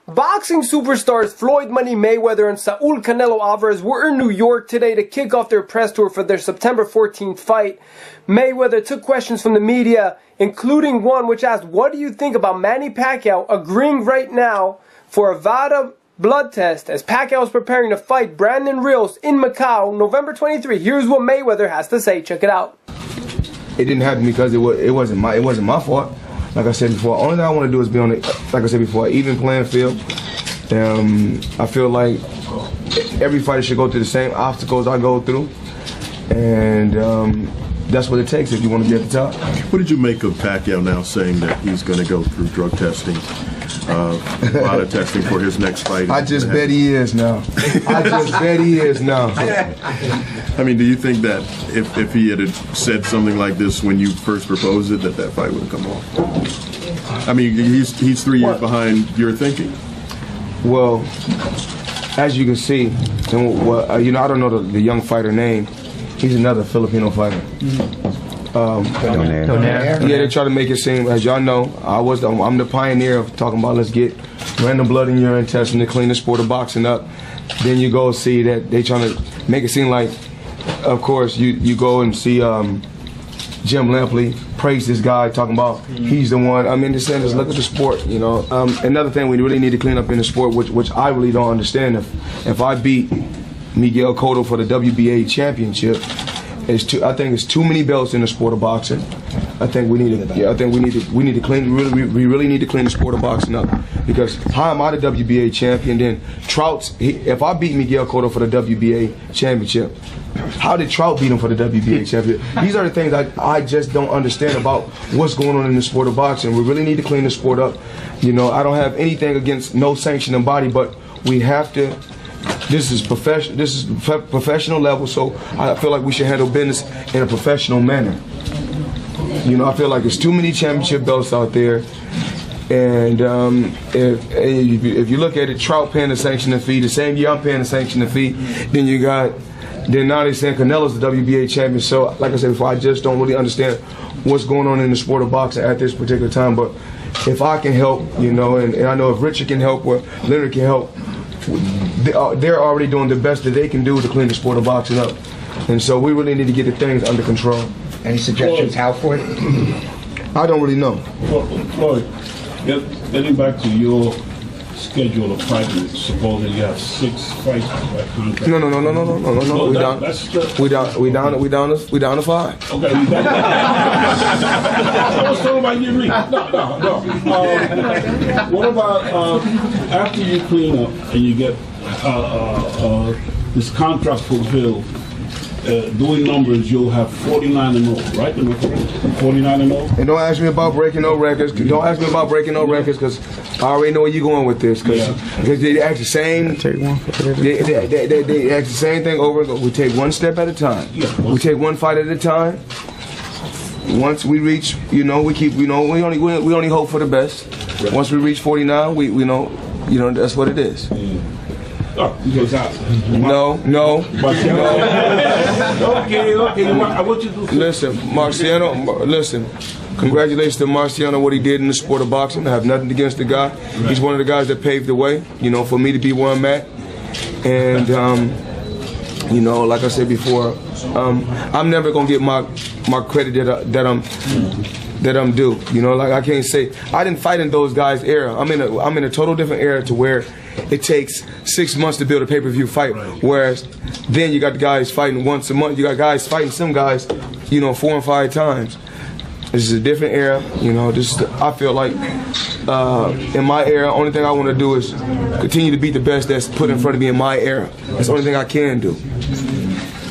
Boxing superstars Floyd Money Mayweather and Saul Canelo Alvarez were in New York today to kick off their press tour for their September 14th fight. Mayweather took questions from the media, including one which asked, "What do you think about Manny Pacquiao agreeing right now for a VADA blood test as Pacquiao is preparing to fight Brandon Rios in Macau, November 23. Here's what Mayweather has to say. Check it out. It didn't happen because it wasn't my fault. Like I said before, only thing I want to do is be on like I said before, even playing field. I feel like every fighter should go through the same obstacles I go through, and that's what it takes if you want to be at the top. What did you make of Pacquiao now saying that he's going to go through drug testing, VADA testing for his next fight? I just bet he is now. I just bet he is now. I mean, do you think that if he had said something like this when you first proposed it, that fight would have come off? I mean, he's 3 years behind your thinking. Well, as you can see, and you know, I don't know the young fighter name. He's another Filipino fighter. Yeah, they try to make it seem, as y'all know, I'm the pioneer of talking about let's get random blood in urine testing to clean the sport of boxing up. Then you go see that they trying to make it seem like, of course, you go and see Jim Lampley praise this guy, talking about he's the one. I mean, just saying, just look at the sport, you know. Another thing we really need to clean up in the sport, which I really don't understand, if I beat Miguel Cotto for the WBA championship, I think it's too many belts in the sport of boxing. I think we need to clean. We really need to clean the sport of boxing up, because how am I the WBA champion? Then if I beat Miguel Cotto for the WBA championship, how did Trout beat him for the WBA championship? These are the things I just don't understand about what's going on in the sport of boxing. We really need to clean the sport up. You know, I don't have anything against no sanctioning body, but we have to. This is professional level, so I feel like we should handle business in a professional manner. You know, I feel like there's too many championship belts out there, and if you look at it, Trout paying the sanctioning fee, the same year I'm paying the sanctioning fee, then now they're saying Canelo's the WBA champion. So, like I said before, I just don't really understand what's going on in the sport of boxing at this particular time. But if I can help, you know, and I know if Richard can help or Leonard can help, they're already doing the best that they can do to clean the sport of boxing up. And so we really need to get the things under control. Any suggestions how for it? I don't really know. Floyd, getting back to your schedule of fighting, supposedly you have 6 fights by contract. No. We down to 5. Okay, we down. I was talking about you. No. What about after you clean up and you get this contract fulfilled? Doing numbers, you'll have 49-0, right? 49-0. And don't ask me about breaking no records. Don't ask me about breaking no records, because I already know where you're going with this. Because they ask the same. They ask the same thing over and over. We take one step at a time. We take one fight at a time. Once we reach, you know, we only hope for the best. Once we reach 49, we know, that's what it is. No. Okay. I want you to listen, Marciano. Listen, congratulations to Marciano, what he did in the sport of boxing. I have nothing against the guy. He's one of the guys that paved the way, you know, for me to be where I'm at. And you know, like I said before, I'm never gonna get my credit that I'm due. You know, like I can't say I didn't fight in those guys' era. I'm in a total different era to where it takes 6 months to build a pay-per-view fight, whereas then you got the guys fighting once a month. You got guys fighting some guys, you know, 4 and 5 times. This is a different era, you know. I feel like in my era, only thing I want to do is continue to beat the best that's put in front of me in my era. That's the only thing I can do.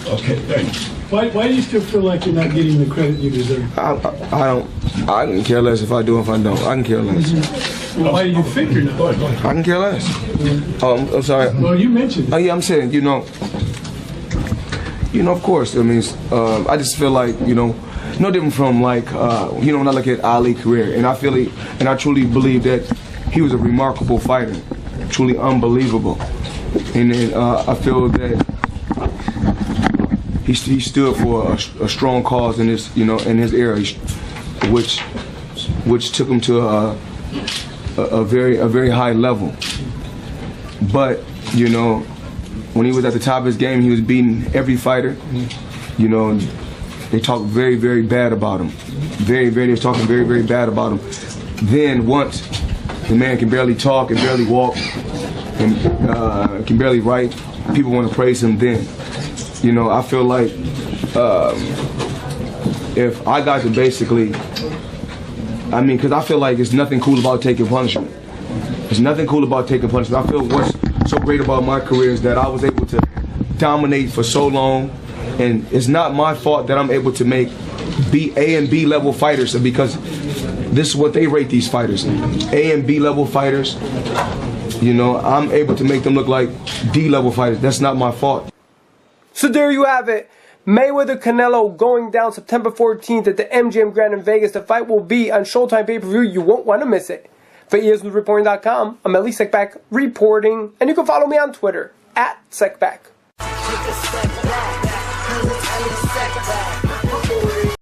Okay, thanks. Why do you still feel like you're not getting the credit you deserve? I can care less if I do or if I don't. I can care less. Well, why do you think you're not? I can care less. I'm sorry. Well, you mentioned it. Oh yeah, I'm saying, you know, of course. I mean, I just feel like, you know, no different from like, you know, when I look at Ali's career, and I truly believe that he was a remarkable fighter, truly unbelievable, and then I feel that he stood for a strong cause in his, you know, in his era, which which took him to a very high level. But you know, when he was at the top of his game, he was beating every fighter. You know, they talked very bad about him. They was talking very bad about him. Then once the man can barely talk and barely walk and can barely write, people want to praise him then. You know, I feel like if I got to basically, I mean, because I feel like it's nothing cool about taking punishment. There's nothing cool about taking punishment. I feel what's so great about my career is that I was able to dominate for so long, and it's not my fault that I'm able to make A and B level fighters, because this is what they rate these fighters, A and B level fighters. You know, I'm able to make them look like D level fighters. That's not my fault. So there you have it. Mayweather Canelo going down September 14th at the MGM Grand in Vegas. The fight will be on Showtime pay-per-view. You won't want to miss it. For ESNewsReporting.com, I'm Elie Seckbach reporting, and you can follow me on Twitter @Seckbach.